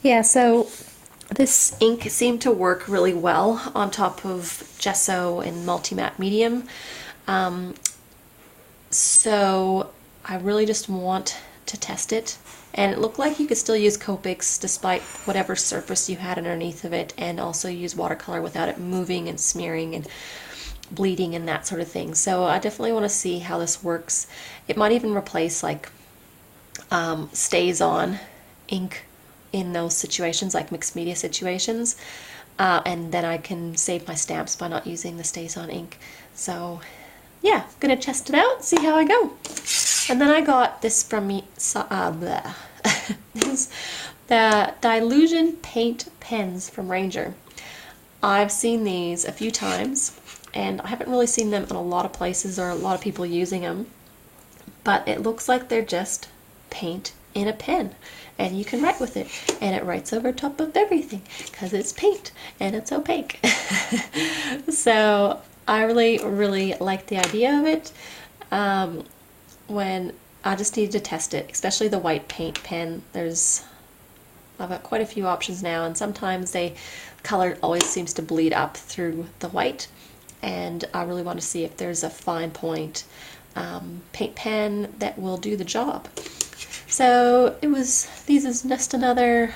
Yeah, so this ink seemed to work really well on top of gesso and multi-matte medium. Um, so I really just want to test it. And it looked like you could still use Copics despite whatever surface you had underneath of it, and also use watercolor without it moving and smearing and bleeding and that sort of thing. So I definitely want to see how this works. It might even replace like stays on ink in those situations, like mixed media situations, and then I can save my stamps by not using the stays on ink. So yeah, gonna test it out, see how I go. And then I got this from me, this, the Dilution Paint Pens from Ranger. I've seen these a few times, and I haven't really seen them in a lot of places or a lot of people using them, but it looks like they're just paint in a pen, and you can write with it, and it writes over top of everything because it's paint and it's opaque. So I really like the idea of it. When I just needed to test it, especially the white paint pen. I've got quite a few options now, and sometimes color always seems to bleed up through the white, and I really want to see if there's a fine point paint pen that will do the job. So this is just another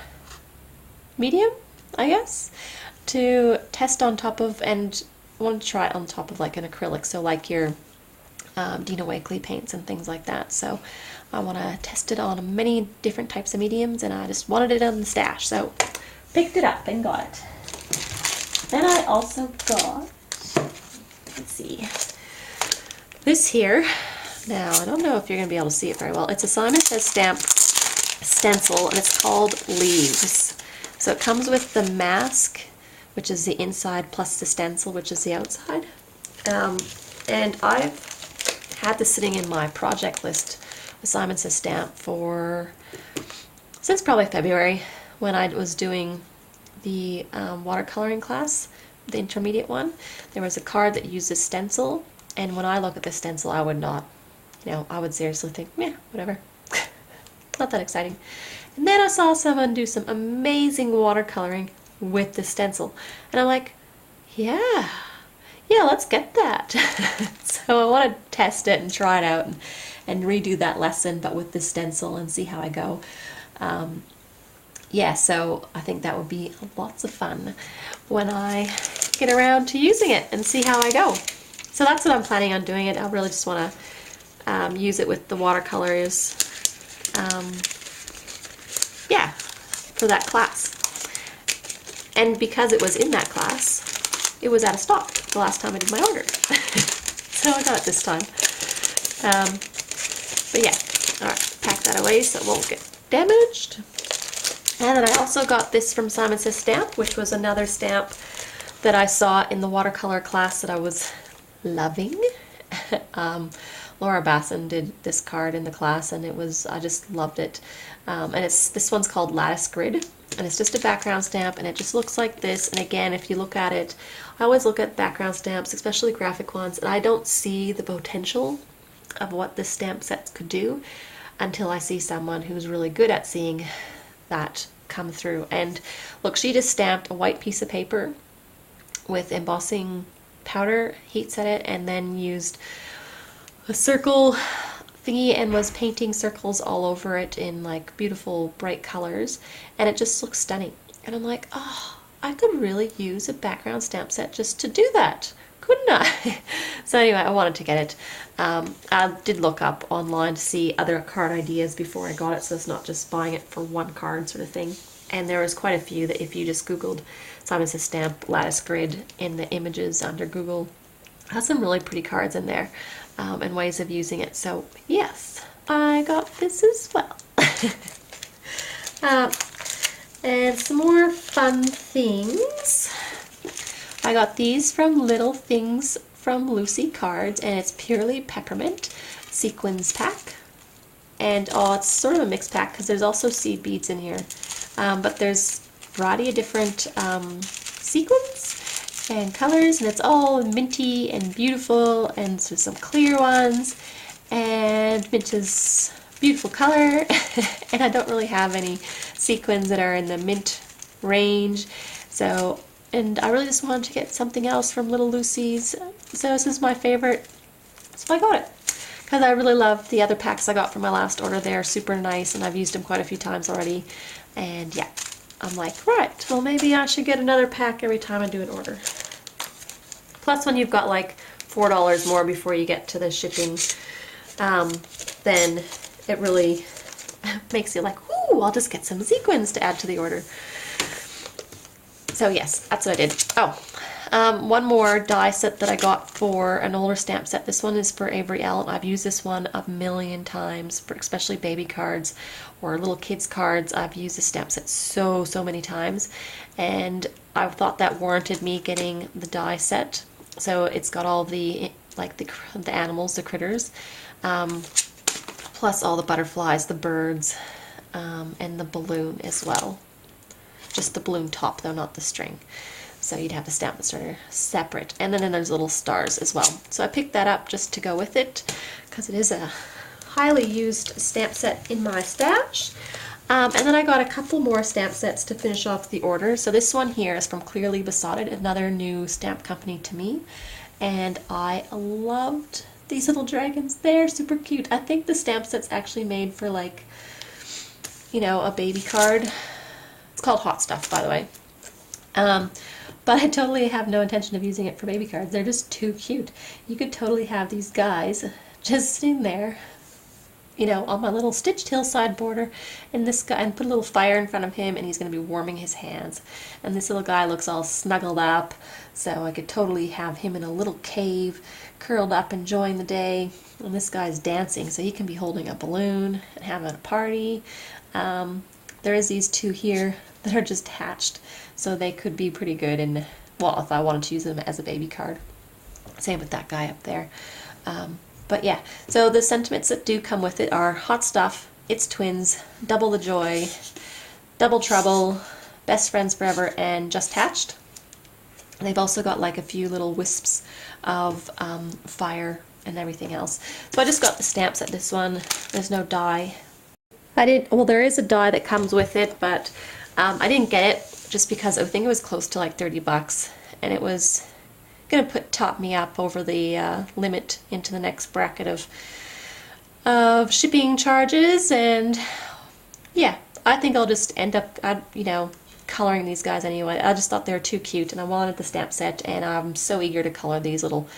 medium, I guess, to test on top of, and I want to try it on top of like an acrylic, so like your Dina Wakley paints and things like that. So I want to test it on many different types of mediums, and I just wanted it on the stash, so picked it up and got it. Then I also got, let's see, this here. Now I don't know if you're going to be able to see it very well. It's a Simon Says stamp stencil, and it's called Leaves. So it comes with the mask, which is the inside, plus the stencil, which is the outside. And I've had this sitting in my project list with Simon Says stamp since probably February, when I was doing the watercoloring class, the intermediate one. There was a card that used a stencil, and when I look at the stencil, I would not, I would seriously think, yeah, whatever. Not that exciting. And then I saw someone do some amazing watercoloring with the stencil, and I'm like, yeah, let's get that. So I want to test it and try it out and redo that lesson, but with the stencil, and see how I go. Yeah, so I think that would be lots of fun when I get around to using it and see how I go. So that's what I'm planning on doing it. I really just want to use it with the watercolors, yeah, for that class. And because it was in that class, it was out of stock the last time I did my order. So I got it this time. But yeah, alright, pack that away so it won't get damaged. And then I also got this from Simon Says Stamp, which was another stamp that I saw in the watercolor class that I was loving. Laura Basson did this card in the class, and I just loved it. And this one's called Lattice Grid, and it's just a background stamp, and it just looks like this. And again, if you look at it, I always look at background stamps, especially graphic ones, and I don't see the potential of what this stamp set could do until I see someone who's really good at seeing that come through. And look, she just stamped a white piece of paper with embossing powder, heat set it, and then used a circle thingy and was painting circles all over it in like beautiful bright colors, and it just looks stunning. And I'm like, oh, I could really use a background stamp set just to do that, couldn't I? So anyway, I wanted to get it. I did look up online to see other card ideas before I got it, so it's not just buying it for one card sort of thing. And there was quite a few that if you just Googled Simon Says Stamp Lattice Grid in the images under Google, has some really pretty cards in there, and ways of using it. So yes, I got this as well. And some more fun things. I got these from Little Things from Lucy Cards, and it's purely peppermint sequins pack. And oh, it's sort of a mixed pack because there's also seed beads in here. But there's a variety of different sequins and colors, and it's all minty and beautiful, and so some clear ones, and mint is beautiful color. And I don't really have any sequins that are in the mint range. So, and I really just wanted to get something else from Little Lucy's. So this is my favorite, so I got it. Because I really love the other packs I got from my last order. They're super nice and I've used them quite a few times already. And yeah, I'm like, right, well maybe I should get another pack every time I do an order. Plus when you've got like $4 more before you get to the shipping, then it really makes you like, ooh, I'll just get some sequins to add to the order. So yes, that's what I did. Oh, one more die set that I got for an older stamp set. This one is for Avery L. I've used this one a million times, for especially baby cards or little kids cards. I've used this stamp set so many times, and I thought that warranted me getting the die set. So it's got all the like the animals, the critters, plus all the butterflies, the birds, and the balloon as well. Just the balloon top though, not the string. So you'd have the stamp starter separate. And then there's little stars as well. So I picked that up just to go with it because it is a highly used stamp set in my stash. And then I got a couple more stamp sets to finish off the order. So this one here is from Clearly Besotted, another new stamp company to me. And I loved these little dragons. They're super cute. I think the stamp set's actually made for like, you know, a baby card. It's called Hot Stuff, by the way. But I totally have no intention of using it for baby cards. They're just too cute. You could totally have these guys just sitting there, you know, on my little stitched hillside border, and this guy, and put a little fire in front of him, and he's going to be warming his hands. And this little guy looks all snuggled up, so I could totally have him in a little cave, curled up, enjoying the day. And this guy's dancing, so he can be holding a balloon and having a party. There is these two here that are just hatched, so they could be pretty good, and well, if I wanted to use them as a baby card. Same with that guy up there. But yeah, so the sentiments that do come with it are Hot Stuff, It's Twins, Double the Joy, Double Trouble, Best Friends Forever, and Just Hatched. They've also got like a few little wisps of fire and everything else. So I just got the stamps at this one. There's no die. Well, there is a die that comes with it, but I didn't get it just because I think it was close to like 30 bucks, and it was gonna top me up over the limit into the next bracket of shipping charges. And yeah, I think I'll just end up you know, coloring these guys anyway. I just thought they were too cute, and I wanted the stamp set, and I'm so eager to color these little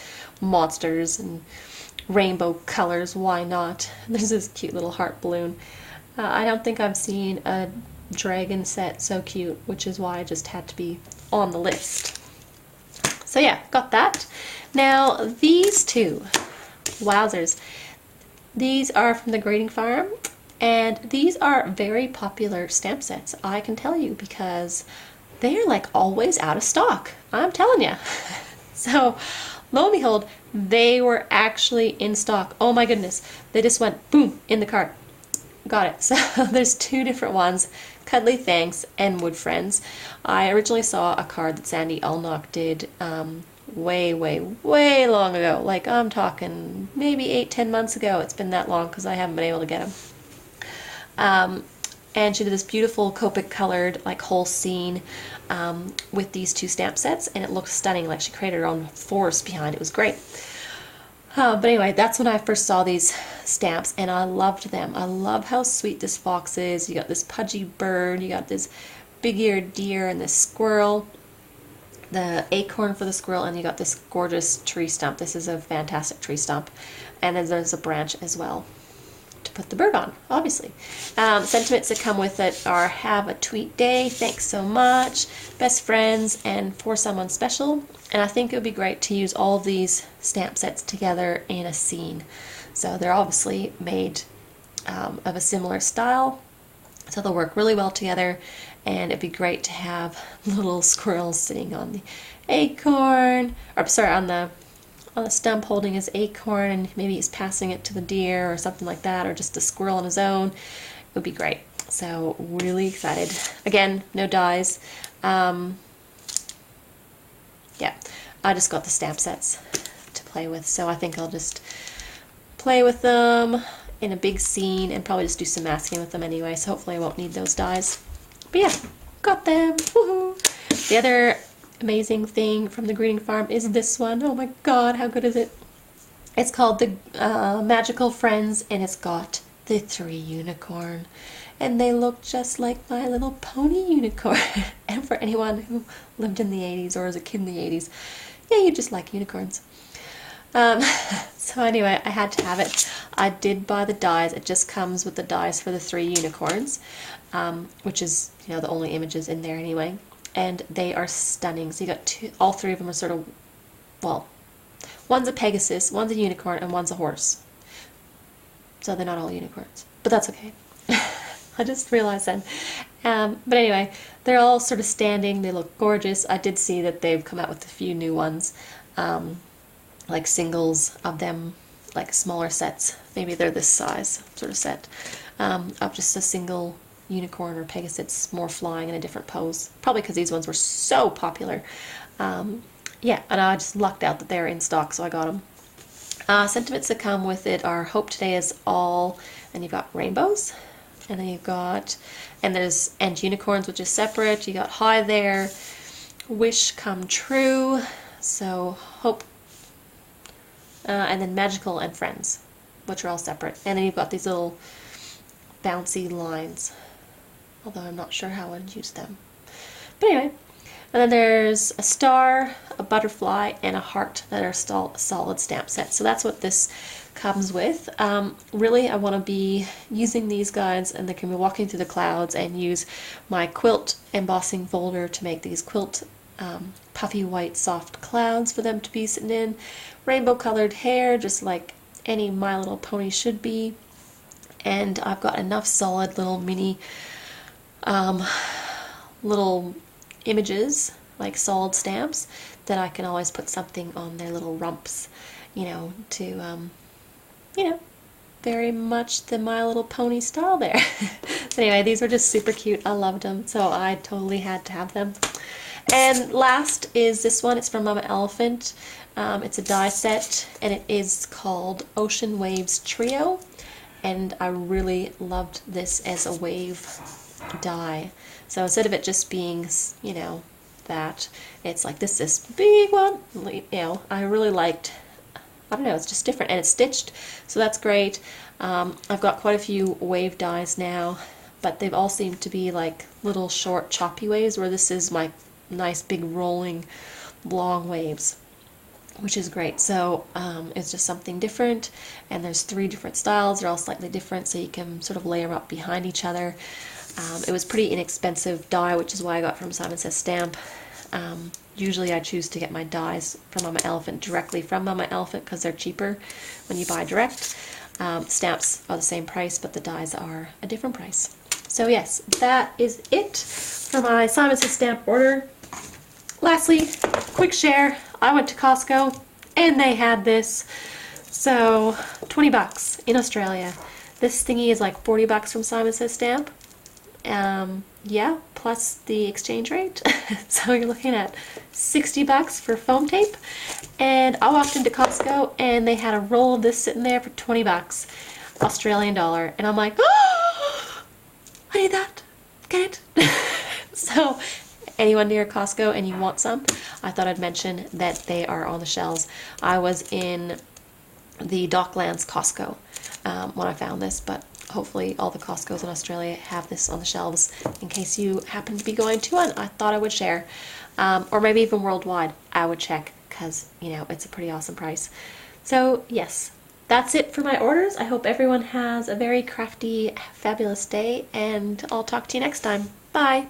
monsters and rainbow colors. Why not? There's this cute little heart balloon. I don't think I've seen a dragon set so cute, which is why I just had to be on the list. So yeah, got that. Now these two, wowzers, these are from the Grading Farm, and these are very popular stamp sets, I can tell you, because they're like always out of stock. I'm telling you. So lo and behold, they were actually in stock. Oh my goodness, they just went boom in the cart. Got it. So there's two different ones, Cuddly Thanks and Wood Friends. I originally saw a card that Sandy Allnock did way long ago. Like, I'm talking maybe 8-10 months ago. It's been that long because I haven't been able to get them. And she did this beautiful Copic colored like whole scene with these two stamp sets, and it looked stunning. Like she created her own forest behind it. It was great. But anyway, that's when I first saw these stamps, and I loved them. I love how sweet this fox is. You got this pudgy bird, you got this big-eared deer, and this squirrel, the acorn for the squirrel, and you got this gorgeous tree stump. This is a fantastic tree stump. And then there's a branch as well to put the bird on, obviously. Sentiments that come with it are have a tweet day, thanks so much, best friends, and for someone special. And I think it would be great to use all of these stamp sets together in a scene. So they're obviously made of a similar style, so they'll work really well together, and it'd be great to have little squirrels sitting on the acorn, or sorry, on the stump holding his acorn, and maybe he's passing it to the deer or something like that, or just a squirrel on his own. It would be great. So really excited. Again, no dies. Yeah, I just got the stamp sets to play with, so I think I'll just play with them in a big scene and probably just do some masking with them anyway, so hopefully I won't need those dies. But yeah, got them. Woohoo! The other amazing thing from the greeting farm is this one. Oh my god, how good is it? It's called the Magical Friends, and it's got the 3 unicorn. And they look just like My Little Pony unicorn. And for anyone who lived in the 80s or was a kid in the 80s, yeah, you just like unicorns. So anyway, I had to have it. I did buy the dies. It just comes with the dies for the 3 unicorns, which is, you know, the only images in there anyway. And they are stunning. So you got all 3 of them are sort of, well, one's a Pegasus, one's a unicorn, and one's a horse. So they're not all unicorns, but that's okay. I just realized then. But anyway, they're all sort of standing. They look gorgeous. I did see that they've come out with a few new ones, like singles of them, like smaller sets. Maybe they're this size sort of set, of just a single unicorn or Pegasus, more flying in a different pose. Probably because these ones were so popular. Yeah, and I just lucked out that they're in stock, so I got them. Sentiments that come with it are Hope Today is All, and you've got rainbows, and then you've got, and unicorns, which is separate. You got Hi There, Wish Come True, so Hope, and then Magical and Friends, which are all separate. And then you've got these little bouncy lines, although I'm not sure how I'd use them. But anyway, and then there's a star, a butterfly, and a heart that are solid stamp sets. So that's what this comes with. Really, I want to be using these guides, and they can be walking through the clouds, and use my quilt embossing folder to make these quilt puffy white soft clouds for them to be sitting in. Rainbow colored hair, just like any My Little Pony should be. And I've got enough solid little mini little images, like solid stamps, that I can always put something on their little rumps, you know, to, you know, very much the My Little Pony style there. Anyway, these were just super cute. I loved them, so I totally had to have them. And last is this one. It's from Mama Elephant. It's a die set, and it is called Ocean Waves Trio, and I really loved this as a wave die. So instead of it just being, you know, that, it's like this big one, you know, I really liked, I don't know, it's just different, and it's stitched, so that's great. I've got quite a few wave dies now, but they've all seemed to be like little short choppy waves, where this is my nice big rolling long waves, which is great. So it's just something different, and there's 3 different styles. They're all slightly different, so you can sort of layer them up behind each other. It was pretty inexpensive die, which is why I got from Simon Says Stamp. Usually I choose to get my dies from Mama Elephant directly from Mama Elephant, because they're cheaper when you buy direct. Stamps are the same price, but the dies are a different price. So yes, that is it for my Simon Says Stamp order. Lastly, quick share. I went to Costco and they had this. So 20 bucks in Australia. This thingy is like 40 bucks from Simon Says Stamp. Yeah, plus the exchange rate. So you're looking at 60 bucks for foam tape. And I walked into Costco and they had a roll of this sitting there for 20 bucks, Australian dollar. And I'm like, oh, I need that. Get it? So anyone near Costco and you want some, I thought I'd mention that they are on the shelves. I was in the Docklands Costco when I found this, but hopefully all the Costcos in Australia have this on the shelves in case you happen to be going to one. I thought I would share. Or maybe even worldwide, I would check, because, you know, it's a pretty awesome price. So yes, that's it for my orders. I hope everyone has a very crafty, fabulous day, and I'll talk to you next time. Bye!